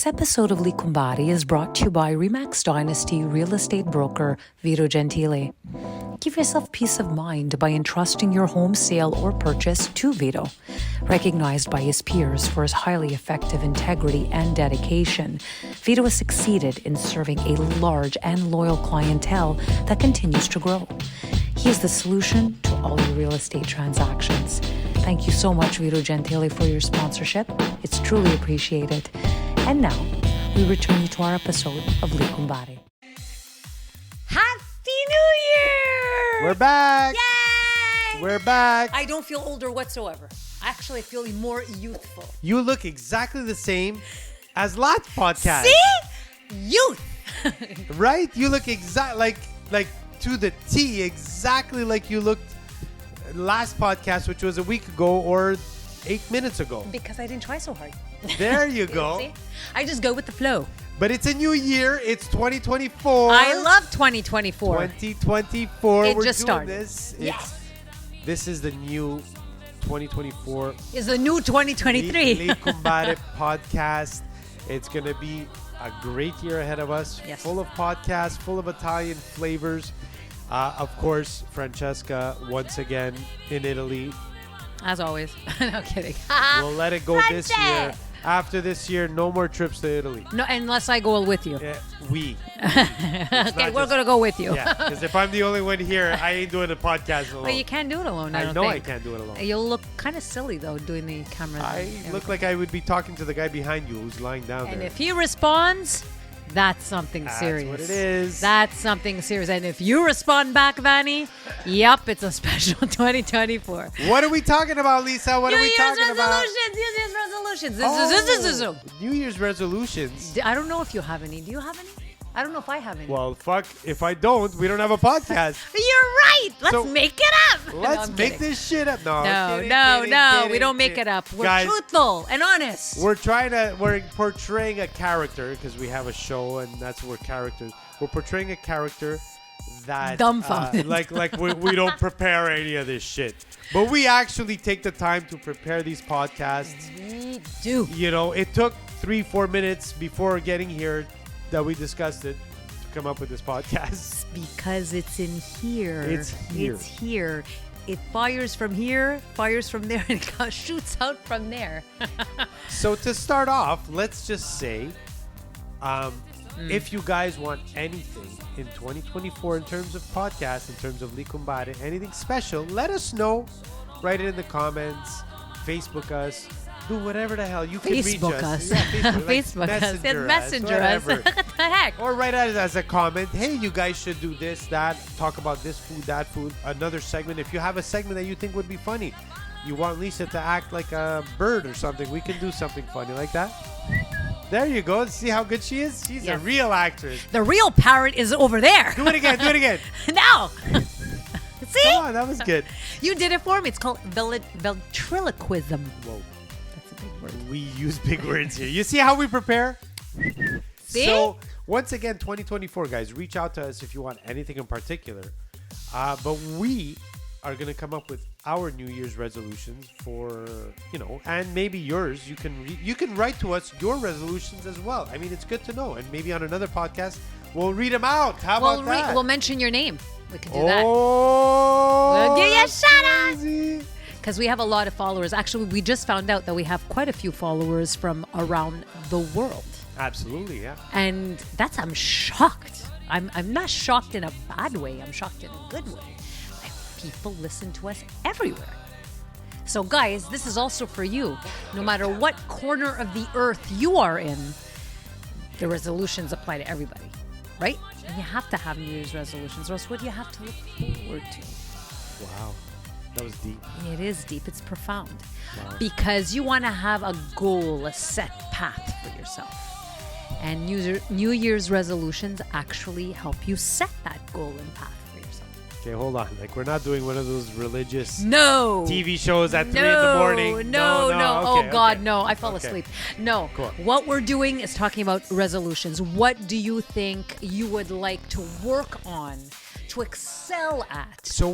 This episode of Gli Cumbare is brought to you by Remax Dynasty real estate broker Vito Gentile. Give yourself peace of mind by entrusting your home sale or purchase to Vito. Recognized by his peers for his highly effective integrity and dedication, Vito has succeeded in serving a large and loyal clientele that continues to grow. He is the solution to all your real estate transactions. Thank you so much, Vito Gentile, for your sponsorship. It's truly appreciated. And now, we return you to our episode of Gli Cumbare. Happy New Year! We're back! Yay! We're back! I don't feel older whatsoever. Actually, I feel more youthful. You look exactly the same as last podcast. See? Youth! Right? You look like to the T, exactly like you looked last podcast, which was a week ago or 8 minutes ago. Because I didn't try so hard. There you go. See? I just go with the flow. But it's a new year. It's 2024. I love 2024. 2024. It We're just doing started. this. Yes. This is the new 2024. Is the new 2023. Gli Cumbare podcast. It's going to be a great year ahead of us. Yes. Full of podcasts, full of Italian flavors. Of course, Francesca, once again, in Italy. As always. No kidding. We'll let it go this year. After this year, no more trips to Italy. No, unless I go with you. Yeah, we. Okay, we're going to go with you. Yeah, because if I'm the only one here, I ain't doing a podcast alone. Well, you can't do it alone, I don't know think. I can't do it alone. You'll look kind of silly, though, doing the camera. I look like I would be talking to the guy behind you who's lying down And there. if he responds, that's something serious. That's what it is. That's something serious. And if you respond back, Vanny, yep, it's a special 2024. What are we talking about, Lisa? What New are we Year's talking about? resolutions. New Year's resolutions. Oh, New Year's resolutions. I don't know if you have any. Do you have any? I don't know if I have any. Well, fuck. If I don't, we don't have a podcast. You're right. Let's So, make it up. Let's I'm make kidding. this shit up. No, No, we don't make it up. We're Guys, truthful and honest. we're portraying a character because we have a show and that's where characters. We're portraying a character that Dumbfounded. like we don't prepare any of this shit, but we actually take the time to prepare these podcasts. We do. You know, it took 3-4 minutes before getting here that we discussed it to come up with this podcast. Because it's in here. It's here. It's here. It fires from here, fires from there, and it shoots out from there. So to start off, let's just say, if you guys want anything in 2024 in terms of podcasts, in terms of Gli Cumbare, anything special, let us know. Write it in the comments. Facebook us. Do whatever the hell you can reach Facebook us. us. Yeah, Facebook, Facebook us. And messenger us. whatever. What the heck? Or write it as a comment. Hey, you guys should do this, that. Talk about this food, that food. Another segment. If you have a segment that you think would be funny, you want Lisa to act like a bird or something, we can do something funny like that. There you go. See how good she is? She's a real actress. The real parrot is over there. Do it again. Do it again. Now. See? Come on, that was good. You did it for me. It's called ventriloquism. Whoa. That's a big word. We use big words here. You see how we prepare? See? So, once again, 2024, guys, reach out to us if you want anything in particular. But we are going to come up with our New Year's resolutions for, and maybe yours. You can write to us your resolutions as well. I mean, it's good to know. And maybe on another podcast, we'll read them out. How about that? We'll mention your name. We can do that. Oh, We'll give you a shout out. crazy. Because we have a lot of followers. Actually, we just found out that we have quite a few followers from around the world. Absolutely, yeah. And I'm shocked. I'm not shocked in a bad way. I'm shocked in a good way. Like, people listen to us everywhere. So guys, this is also for you. No matter what corner of the earth you are in, the resolutions apply to everybody, right? And you have to have New Year's resolutions, or else what do you have to look forward to? Wow. That was deep. It is deep. It's profound. Wow. Because you want to have a goal, a set path for yourself. And New Year's resolutions actually help you set that goal and path for yourself. Okay, hold on. Like, we're not doing one of those religious No. TV shows at 3 in the morning. No. Okay, Oh, God, okay. no. I fell Okay. asleep. No. Cool. What we're doing is talking about resolutions. What do you think you would like to work on to excel at. So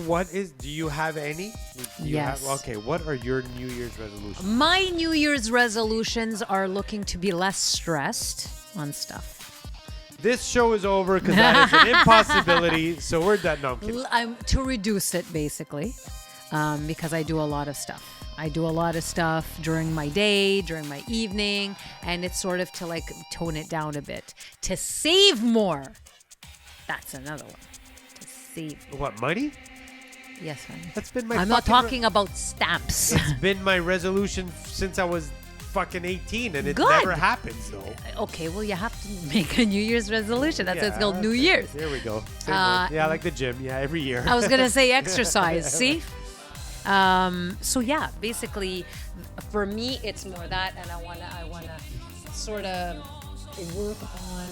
do you have any? Yes. Okay, what are your New Year's resolutions? My New Year's resolutions are looking to be less stressed on stuff. This show is over because that is an impossibility. So we're done. No, I'm kidding. To reduce it, basically, because I do a lot of stuff. I do a lot of stuff during my day, during my evening, and it's sort of to like tone it down a bit. To save more. That's another one. To save. What, money? Yes, honey. That's been my I'm not talking about stamps. It's been my resolution since I was fucking 18, and it Good. never happens, though. Okay, well, you have to make a New Year's resolution. That's why it's called New Year's. There we go. Same one. Yeah, like the gym. Yeah, every year. I was going to say exercise. See? So yeah, basically, for me, it's more that, and I wanna sort of work on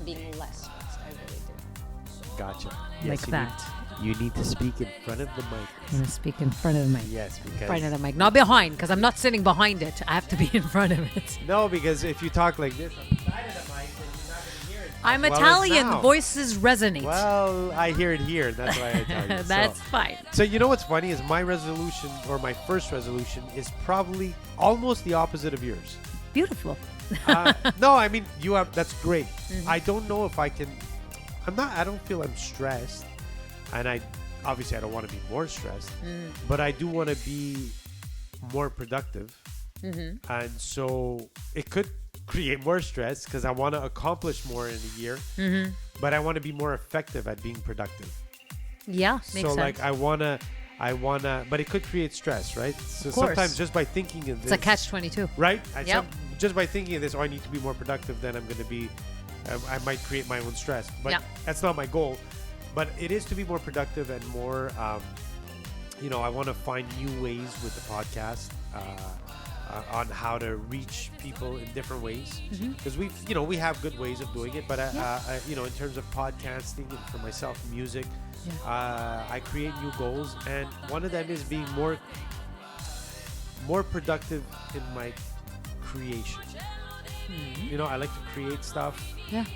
being less stressed. I really do. Gotcha. Like that. You need to speak in front of the mic. I'm gonna speak in front of the mic. Yes, because In front of the mic, not behind, because I'm not sitting behind it. I have to be in front of it. No, because if you talk like this on the side of the mic, then you're not gonna hear it. I'm as Italian. now. Voices resonate. Well, I hear it here. That's why I tell you. That's fine. So you know what's funny is my resolution, or my first resolution, is probably almost the opposite of yours. Beautiful. No, I mean you have. That's great. Mm-hmm. I don't know if I can. I don't feel I'm stressed, and obviously I don't want to be more stressed, but I do want to be more productive, and so it could create more stress because I want to accomplish more in a year, but I want to be more effective at being productive. Yeah, makes sense. So like I wanna, but it could create stress, right? So Of course. sometimes just by thinking of this, It's a catch-22. right? Yep. Just by thinking of this, I need to be more productive. Then I'm going to be, I might create my own stress, but Yeah. that's not my goal. But it is to be more productive and more, I want to find new ways with the podcast on how to reach people in different ways. Because we have good ways of doing it, but in terms of podcasting and for myself, music, I create new goals, and one of them is being more productive in my creation. I like to create stuff. Yeah.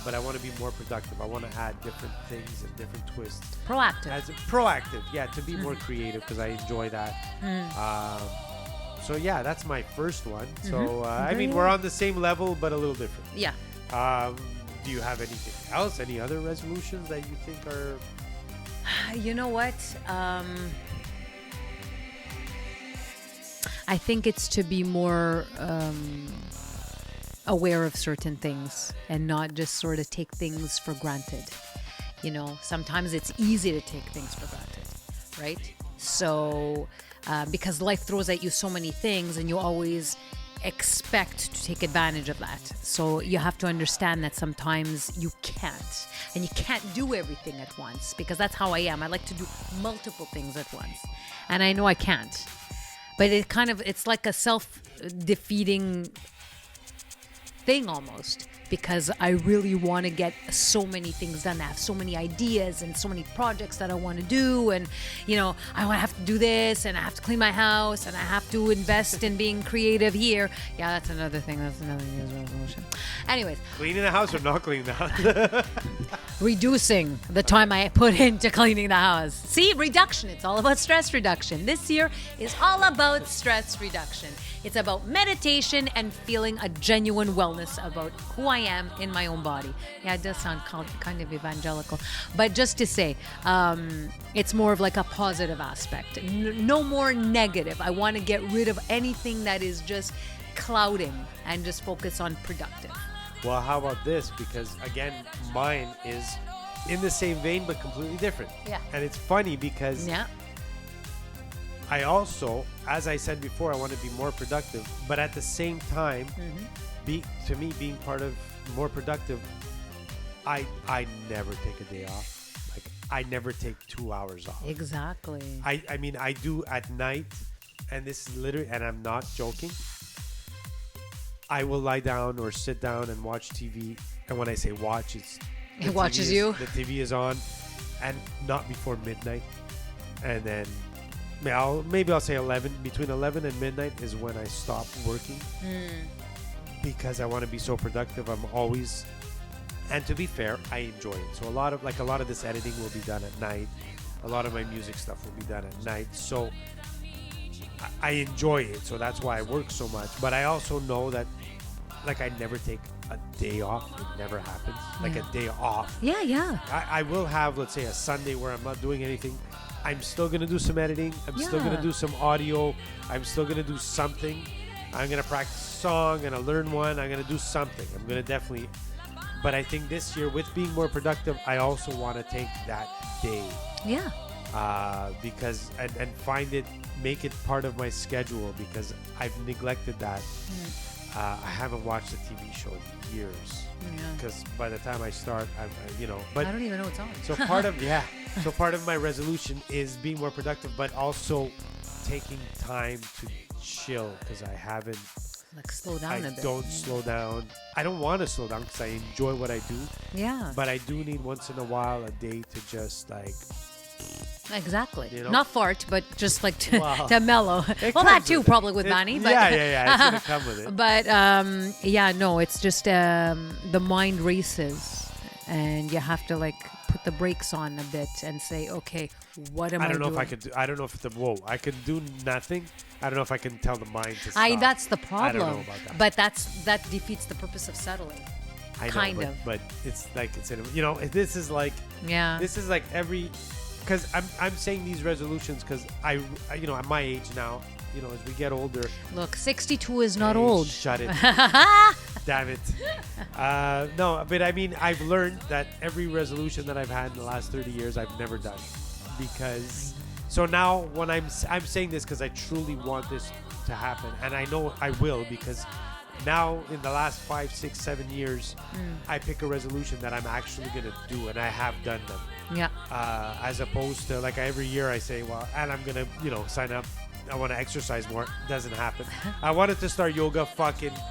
But I want to be more productive. I want to add different things and different twists. Proactive. Yeah, to be more creative because I enjoy that. So yeah, that's my first one. So I mean, we're on the same level, but a little different. Yeah. Do you have anything else? Any other resolutions that you think are? You know what? I think it's to be more aware of certain things and not just sort of take things for granted. Sometimes it's easy to take things for granted, right? So, because life throws at you so many things and you always expect to take advantage of that. So you have to understand that sometimes you can't. And you can't do everything at once, because that's how I am. I like to do multiple things at once. And I know I can't. But it's like a self-defeating thing almost, because I really want to get so many things done. I have so many ideas and so many projects that I want to do, and I want to have to do this, and I have to clean my house, and I have to invest in being creative here. Yeah, that's another thing. That's another New Year's resolution. Anyways, Cleaning the house or not cleaning the house? reducing the time I put into cleaning the house. See, reduction. It's all about stress reduction. This year is all about stress reduction. It's about meditation and feeling a genuine wellness about who I am in my own body. Yeah, it does sound kind of evangelical. But just to say, it's more of like a positive aspect. No more negative. I want to get rid of anything that is just clouding and just focus on productive. Well, how about this? Because again, mine is in the same vein but completely different. Yeah. And it's funny because Yeah. I also, as I said before, I want to be more productive, but at the same time, to me, being part of more productive, I never take a day off. Like I never take 2 hours off. Exactly. I mean, I do at night, and this is literally, and I'm not joking. I will lie down or sit down and watch TV. And when I say watch, It watches you. The TV is on, and not before midnight. And then maybe I'll say 11. Between 11 and midnight is when I stop working, because I want to be so productive. I'm always, And to be fair, I enjoy it. So a lot of this editing will be done at night. A lot of my music stuff will be done at night. So I enjoy it. So that's why I work so much. But I also know that like I never take a day off. It never happens. Like a day off. Yeah, yeah. I will have, let's say, a Sunday where I'm not doing anything. I'm still going to do some editing. I'm still going to do some audio. I'm still going to do something. I'm going to practice a song. I'm going to learn one. I'm going to do something. I'm going to definitely. But I think this year, with being more productive, I also want to take that day. Yeah. Because, and make it part of my schedule because I've neglected that. I haven't watched a TV show in years. Because by the time I start, but I don't even know what's on. So part of my resolution is being more productive, but also taking time to chill because I haven't. Like slow down a bit. I don't slow down. I don't want to slow down because I enjoy what I do. Yeah. But I do need once in a while a day to just like. Exactly. You know? Not fart, but just like to mellow. Well, that too, probably with Manny. But yeah. It's gonna come with it. But no, it's just the mind races, and you have to like put the brakes on a bit and say, okay, what am I doing? I don't know if I could. I don't know if I can do nothing. I don't know if I can tell the mind to stop. That's the problem. I don't know about that. But that defeats the purpose of settling. I know, but it's like this is like this is like every. Because I'm saying these resolutions because I at my age now, as we get older. Look, 62 is not old. Shut it. Damn it. No, but I mean, I've learned that every resolution that I've had in the last 30 years, I've never done. Because, so now when I'm saying this because I truly want this to happen. And I know I will because now in the last 5, 6, 7 years, I pick a resolution that I'm actually going to do. And I have done them. Yeah. As opposed to like every year I say, well, and I'm gonna sign up. I want to exercise more. Doesn't happen. I wanted to start yoga.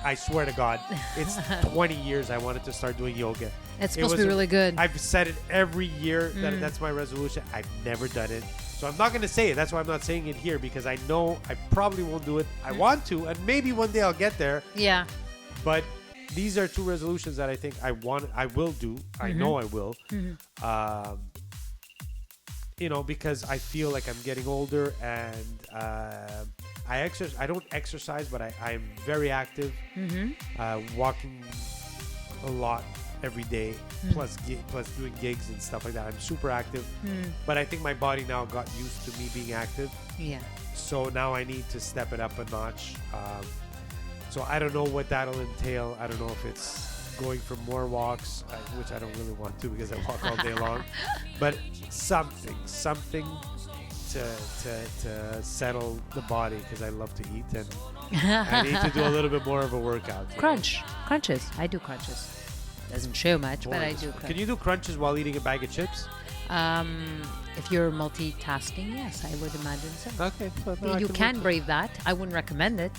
I swear to God, it's 20 years I wanted to start doing yoga. It's supposed to be really good. I've said it every year that that's my resolution. I've never done it, so I'm not gonna say it. That's why I'm not saying it here because I know I probably won't do it. I want to, and maybe one day I'll get there. Yeah. But these are two resolutions that I think I will do. I know I will. Because I feel like I'm getting older and I don't exercise, but I'm very active. Walking a lot every day, plus doing gigs and stuff like that. I'm super active, but I think my body now got used to me being active. Yeah. So now I need to step it up a notch. So I don't know what that'll entail. I don't know if it's going for more walks, which I don't really want to because I walk all day long. But something to settle the body because I love to eat and I need to do a little bit more of a workout. Crunches. I do crunches. Doesn't show much, but I do. Can you do crunches while eating a bag of chips? If you're multitasking, yes, I would imagine so. Okay. So you can brave that. I wouldn't recommend it,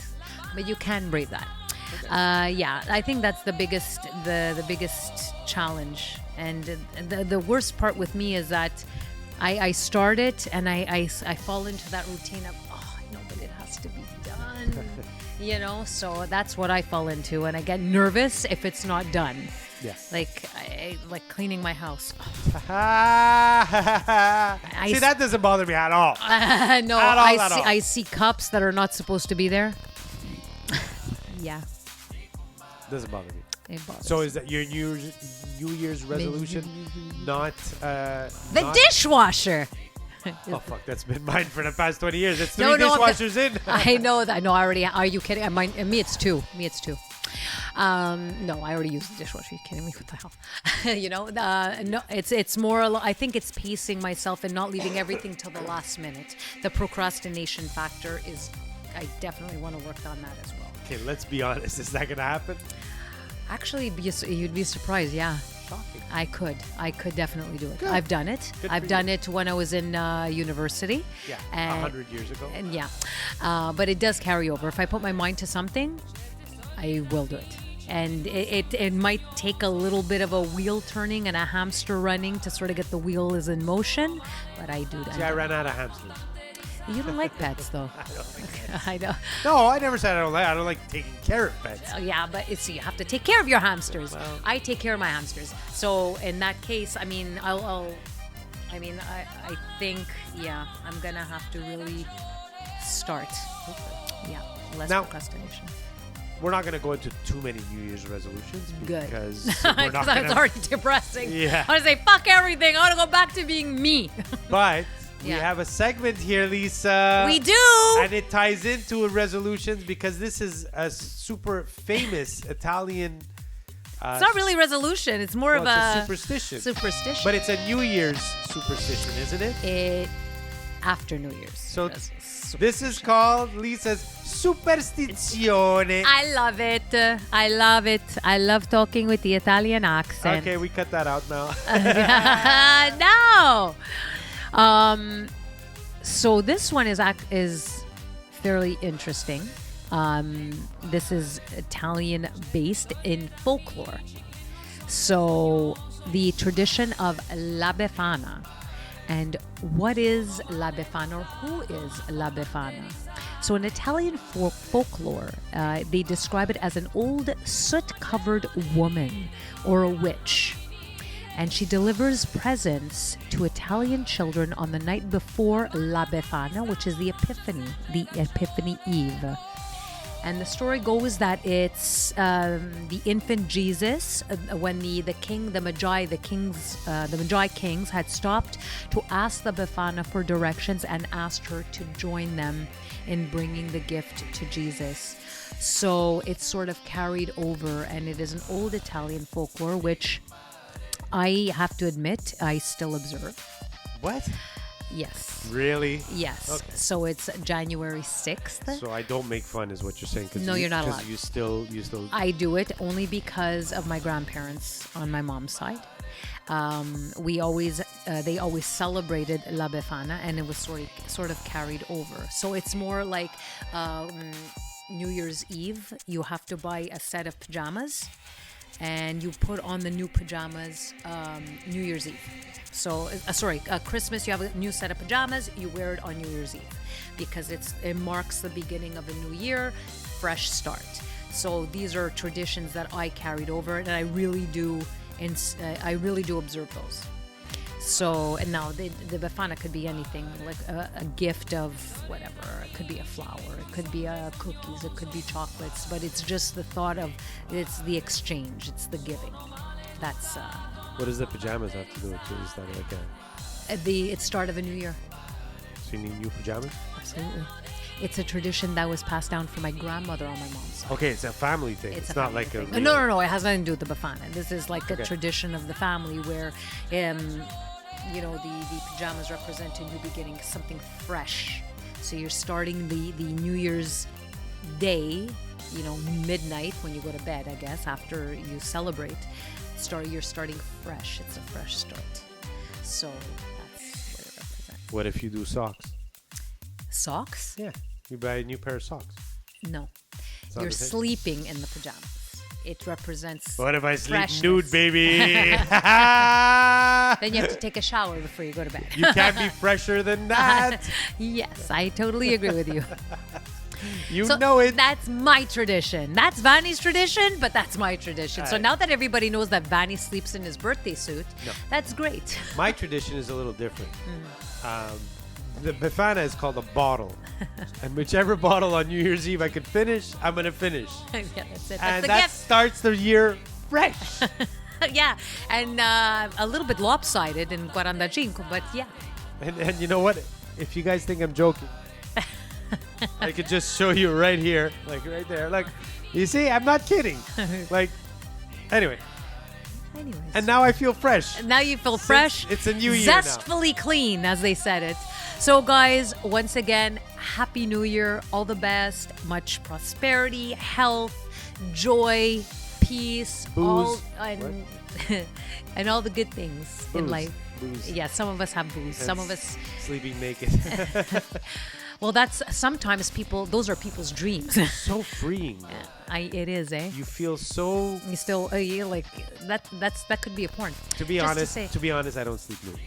but you can brave that. Okay. I think that's the biggest challenge, and the worst part with me is that I start it and I fall into that routine of I know, but it has to be done, So that's what I fall into, and I get nervous if it's not done. Yeah. Like cleaning my house. See, that doesn't bother me at all. No, I see cups that are not supposed to be there. Yeah. Doesn't bother me. It bothers. So is that your New Year's resolution? Not the dishwasher. Oh fuck! That's been mine for the past 20 years. It's 3 dishwashers in. I know that. No, I already. Are you kidding? Me, it's two. No, I already used the dishwasher. Are you kidding me? What the hell? No, it's more. I think it's pacing myself and not leaving everything till the last minute. The procrastination factor is. I definitely want to work on that as well. Okay, let's be honest. Is that gonna happen? Actually, you'd be surprised. Yeah. Shocking. I could definitely do it. Good. I've done it. I've done it when I was in university. Yeah, 100 years ago. And but it does carry over. If I put my mind to something, I will do it. And it might take a little bit of a wheel turning and a hamster running to sort of get the wheel is in motion, but I do that. See, I ran out of hamsters. You don't like pets, though. I don't like I know. No, I never said I don't like taking care of pets. Oh, yeah, but you have to take care of your hamsters. Well. I take care of my hamsters. So in that case, I mean, I think, yeah, I'm gonna have to really start. Yeah, less Now- procrastination. We're not going to go into too many New Year's resolutions Good. because we're not Because going it's to. already depressing. Yeah. I want to say, fuck everything. I want to go back to being me. But we Yeah. have a segment here, Lisa. We do. And it ties into resolutions because this is a super famous Italian. It's not really resolution. It's more Well, of it's a a superstition. superstition. But it's a New Year's superstition, isn't it? After New Year's. So this is called Lisa's superstizione. I love it. I love it. I love talking with the Italian accent. Okay, we cut that out now. No. So this one is fairly interesting. This is Italian based in folklore. So the tradition of La Befana. And what is La Befana, or who is La Befana? So in Italian folklore, they describe it as an old soot-covered woman or a witch. And she delivers presents to Italian children on the night before La Befana, which is the Epiphany Eve. And the story goes that it's the infant Jesus, when the Magi kings had stopped to ask the Befana for directions and asked her to join them in bringing the gift to Jesus. So it's sort of carried over, and it is an old Italian folklore, which I have to admit I still observe. What? Yes. Really? Yes. Okay. So it's January 6th. So I don't make fun, is what you're saying? No, you're not allowed. Because you still. I do it only because of my grandparents on my mom's side. They always celebrated La Befana, and it was sort of carried over. So it's more like New Year's Eve. You have to buy a set of pajamas, and you put on the new pajamas New Year's Eve. So, Christmas, you have a new set of pajamas, you wear it on New Year's Eve because it marks the beginning of a new year, fresh start. So these are traditions that I carried over, and I really do observe those. So, and now the Befana could be anything, like a gift of whatever. It could be a flower, it could be cookies, it could be chocolates, but it's just the thought of, it's the exchange, it's the giving. That's... What does the pajamas have to do with it? Is that like the start of a new year. So you need new pajamas? Absolutely. It's a tradition that was passed down from my grandmother on my mom's side. Okay, it's a family thing. It's not like a... thing. No. It has nothing to do with the Befana. This is like Okay. a tradition of the family where, the pajamas represent a new beginning, something fresh. So you're starting the New Year's Day, midnight when you go to bed, I guess, after you celebrate. You're starting fresh. It's a fresh start. So that's what it represents. What if you do socks? Socks? Yeah. You buy a new pair of socks. No. It's not You're the same. sleeping in the pajamas. It represents What if I sleep freshness. nude, baby? Then you have to take a shower before you go to bed. You can't be fresher than that. Yes, I totally agree with you. You So know it. That's my tradition. That's Vanny's tradition, but that's my tradition. So Alright. now that everybody knows that Vanny sleeps in his birthday suit, No. that's great. My tradition is a little different. The Befana is called a bottle. And whichever bottle on New Year's Eve I could finish, I'm going to finish. Yeah, that's it. That's And the that gift. starts the year fresh. Yeah, and a little bit lopsided in 45, but yeah. And you know what? If you guys think I'm joking, I could just show you right here, like right there. Like, you see, I'm not kidding. Like, anyway. Anyways. And now I feel fresh. And now you feel fresh. It's a new year now. Zestfully clean, as they said it. So, guys, once again, Happy New Year. All the best. Much prosperity, health, joy, peace, Booze. and all the good things in Booze. life. Booze. Yeah, some of us have booze. And Some of us. sleeping naked. Well, that's sometimes people. Those are people's dreams. So freeing. It is, eh? You feel so. You still, you're like that. That could be a porn. To be Just honest, say. I don't sleep nude,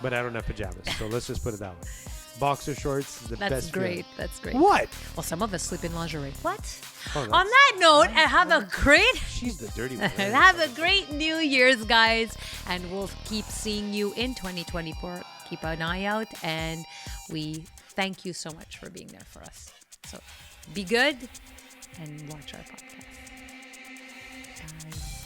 but I don't have pajamas. So let's just put it that way. boxer shorts is the That's best great. feeling. That's great. What? Well, some of us sleep in lingerie. What? Oh, On that note, have a great She's the dirty one. have a great New Year's, guys, and we'll keep seeing you in 2024. Keep an eye out, and we thank you so much for being there for us. So be good and watch our podcast. Bye.